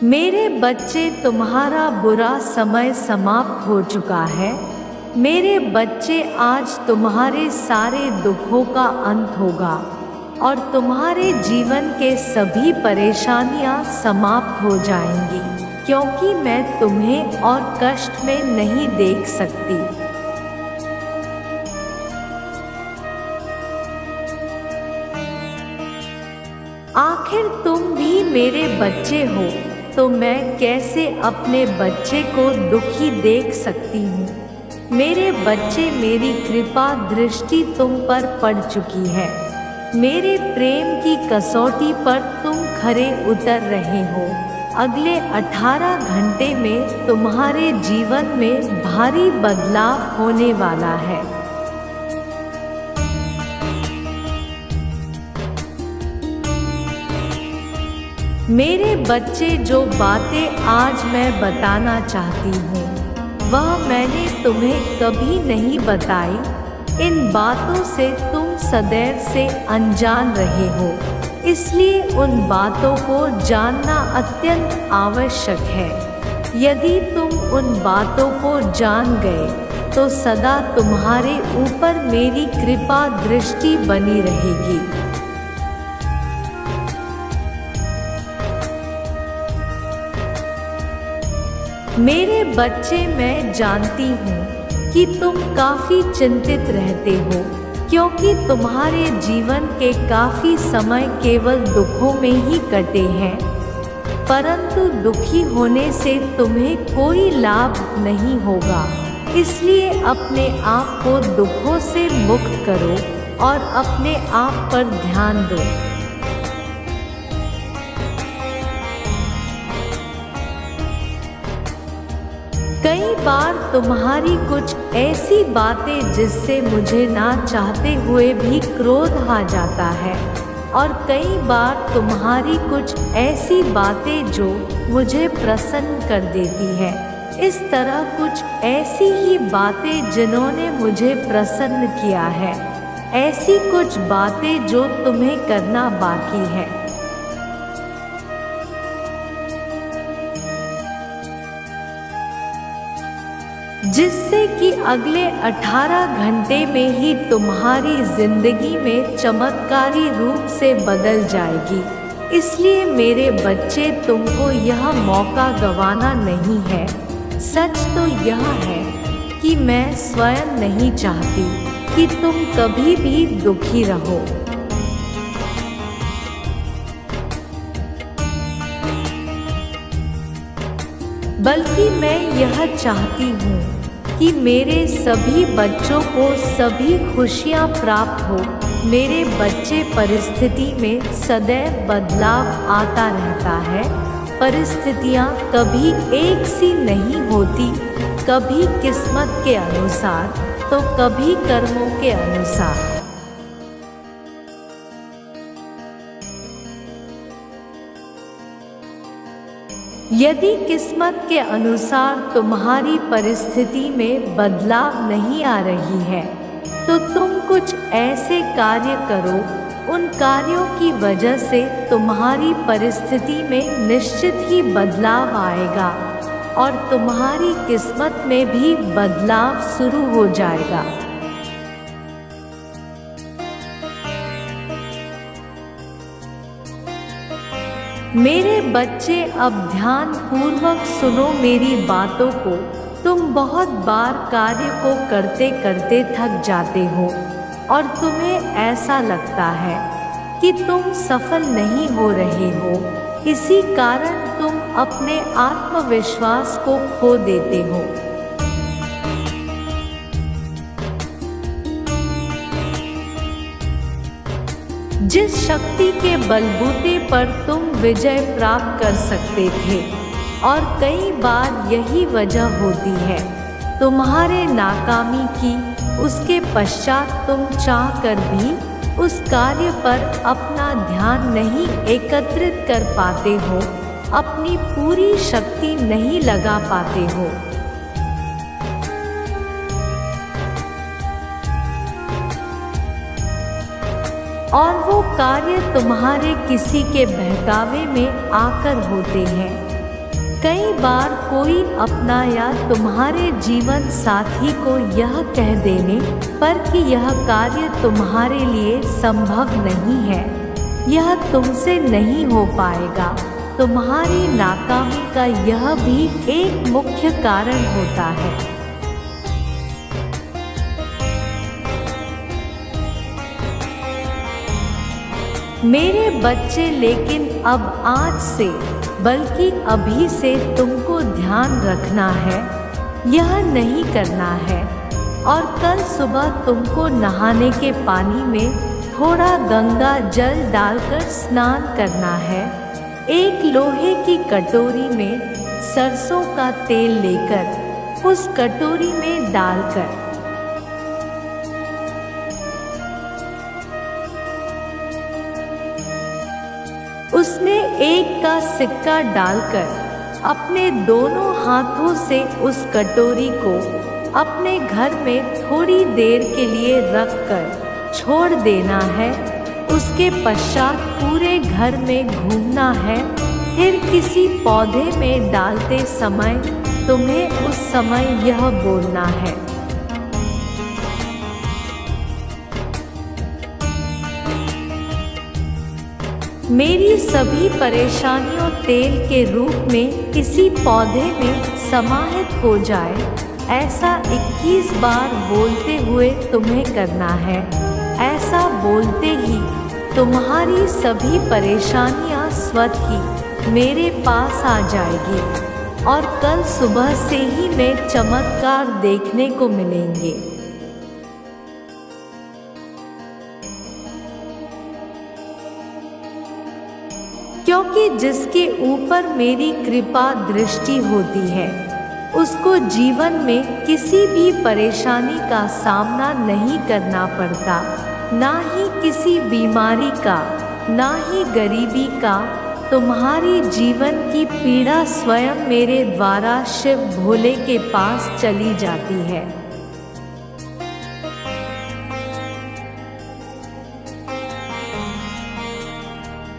मेरे बच्चे, तुम्हारा बुरा समय समाप्त हो चुका है। मेरे बच्चे, आज तुम्हारे सारे दुखों का अंत होगा और तुम्हारे जीवन के सभी परेशानियां समाप्त हो जाएंगी, क्योंकि मैं तुम्हें और कष्ट में नहीं देख सकती। आखिर तुम भी मेरे बच्चे हो, तो मैं कैसे अपने बच्चे को दुखी देख सकती हूँ। मेरे बच्चे, मेरी कृपा दृष्टि तुम पर पड़ चुकी है। मेरे प्रेम की कसौटी पर तुम खरे उतर रहे हो। अगले 18 घंटे में तुम्हारे जीवन में भारी बदलाव होने वाला है। मेरे बच्चे, जो बातें आज मैं बताना चाहती हूँ वह मैंने तुम्हें कभी नहीं बताई। इन बातों से तुम सदैव से अनजान रहे हो, इसलिए उन बातों को जानना अत्यंत आवश्यक है। यदि तुम उन बातों को जान गए तो सदा तुम्हारे ऊपर मेरी कृपा दृष्टि बनी रहेगी। मेरे बच्चे, मैं जानती हूँ कि तुम काफ़ी चिंतित रहते हो, क्योंकि तुम्हारे जीवन के काफ़ी समय केवल दुखों में ही कटे हैं। परंतु दुखी होने से तुम्हें कोई लाभ नहीं होगा, इसलिए अपने आप को दुखों से मुक्त करो और अपने आप पर ध्यान दो। कई बार तुम्हारी कुछ ऐसी बातें जिससे मुझे ना चाहते हुए भी क्रोध आ जाता है, और कई बार तुम्हारी कुछ ऐसी बातें जो मुझे प्रसन्न कर देती है। इस तरह कुछ ऐसी ही बातें जिन्होंने मुझे प्रसन्न किया है, ऐसी कुछ बातें जो तुम्हें करना बाकी है। जिससे कि अगले 18 घंटे में ही तुम्हारी जिंदगी में चमत्कारी रूप से बदल जाएगी। इसलिए मेरे बच्चे, तुमको यह मौका गंवाना नहीं है। सच तो यह है कि मैं स्वयं नहीं चाहती कि तुम कभी भी दुखी रहो। बल्कि मैं यह चाहती हूँ कि मेरे सभी बच्चों को सभी खुशियाँ प्राप्त हो। मेरे बच्चे, परिस्थिति में सदैव बदलाव आता रहता है। परिस्थितियाँ कभी एक सी नहीं होती, कभी किस्मत के अनुसार तो कभी कर्मों के अनुसार। यदि किस्मत के अनुसार तुम्हारी परिस्थिति में बदलाव नहीं आ रही है, तो तुम कुछ ऐसे कार्य करो, उन कार्यों की वजह से तुम्हारी परिस्थिति में निश्चित ही बदलाव आएगा और तुम्हारी किस्मत में भी बदलाव शुरू हो जाएगा। मेरे बच्चे, अब ध्यान पूर्वक सुनो मेरी बातों को। तुम बहुत बार कार्य को करते करते थक जाते हो और तुम्हें ऐसा लगता है कि तुम सफल नहीं हो रहे हो। इसी कारण तुम अपने आत्मविश्वास को खो देते हो। जिस शक्ति के बलबूते पर तुम विजय प्राप्त कर सकते थे, और कई बार यही वजह होती है तुम्हारे नाकामी की। उसके पश्चात तुम चाहकर भी उस कार्य पर अपना ध्यान नहीं एकत्रित कर पाते हो, अपनी पूरी शक्ति नहीं लगा पाते हो। और वो कार्य तुम्हारे किसी के बहकावे में आकर होते हैं। कई बार कोई अपना या तुम्हारे जीवन साथी को यह कह देने पर कि यह कार्य तुम्हारे लिए संभव नहीं है, यह तुमसे नहीं हो पाएगा, तुम्हारी नाकामी का यह भी एक मुख्य कारण होता है। मेरे बच्चे, लेकिन अब आज से, बल्कि अभी से तुमको ध्यान रखना है, यह नहीं करना है। और कल सुबह तुमको नहाने के पानी में थोड़ा गंगा जल डालकर स्नान करना है। एक लोहे की कटोरी में सरसों का तेल लेकर उस कटोरी में डालकर उसमें 1 का सिक्का डालकर अपने दोनों हाथों से उस कटोरी को अपने घर में थोड़ी देर के लिए रखकर छोड़ देना है। उसके पश्चात पूरे घर में घूमना है। फिर किसी पौधे में डालते समय तुम्हें उस समय यह बोलना है, मेरी सभी परेशानियों तेल के रूप में किसी पौधे में समाहित हो जाए। ऐसा 21 बार बोलते हुए तुम्हें करना है। ऐसा बोलते ही तुम्हारी सभी परेशानियां स्वतः ही मेरे पास आ जाएगी और कल सुबह से ही में चमत्कार देखने को मिलेंगे। क्योंकि जिसके ऊपर मेरी कृपा दृष्टि होती है, उसको जीवन में किसी भी परेशानी का सामना नहीं करना पड़ता, ना ही किसी बीमारी का, ना ही गरीबी का। तुम्हारी जीवन की पीड़ा स्वयं मेरे द्वारा शिव भोले के पास चली जाती है।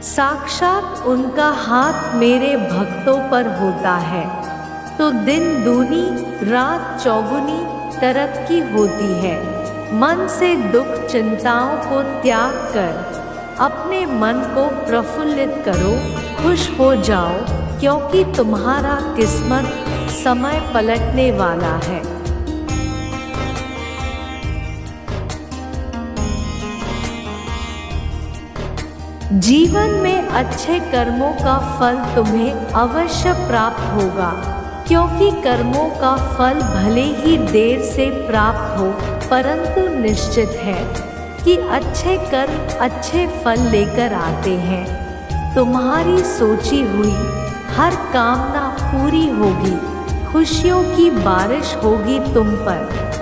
साक्षात उनका हाथ मेरे भक्तों पर होता है तो दिन दूनी रात चौगुनी तरक्की होती है। मन से दुख चिंताओं को त्याग कर अपने मन को प्रफुल्लित करो, खुश हो जाओ, क्योंकि तुम्हारा किस्मत समय पलटने वाला है। जीवन में अच्छे कर्मों का फल तुम्हें अवश्य प्राप्त होगा, क्योंकि कर्मों का फल भले ही देर से प्राप्त हो, परंतु निश्चित है कि अच्छे कर्म अच्छे फल लेकर आते हैं। तुम्हारी सोची हुई हर कामना पूरी होगी, खुशियों की बारिश होगी तुम पर।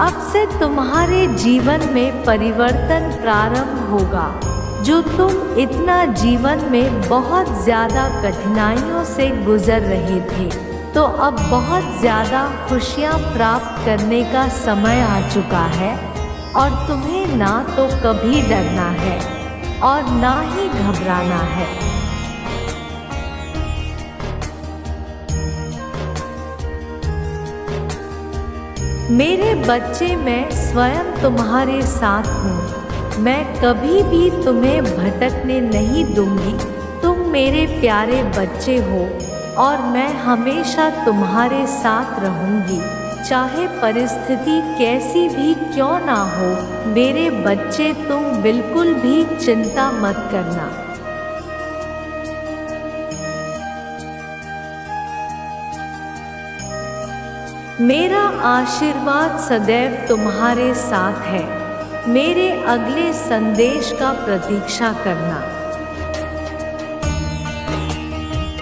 अब से तुम्हारे जीवन में परिवर्तन प्रारंभ होगा। जो तुम इतना जीवन में बहुत ज़्यादा कठिनाइयों से गुजर रहे थे, तो अब बहुत ज़्यादा खुशियाँ प्राप्त करने का समय आ चुका है और तुम्हें ना तो कभी डरना है और ना ही घबराना है। मेरे बच्चे, मैं स्वयं तुम्हारे साथ हूँ। मैं कभी भी तुम्हें भटकने नहीं दूंगी। तुम मेरे प्यारे बच्चे हो और मैं हमेशा तुम्हारे साथ रहूंगी, चाहे परिस्थिति कैसी भी क्यों ना हो। मेरे बच्चे, तुम बिल्कुल भी चिंता मत करना। मेरा आशीर्वाद सदैव तुम्हारे साथ है। मेरे अगले संदेश का प्रतीक्षा करना।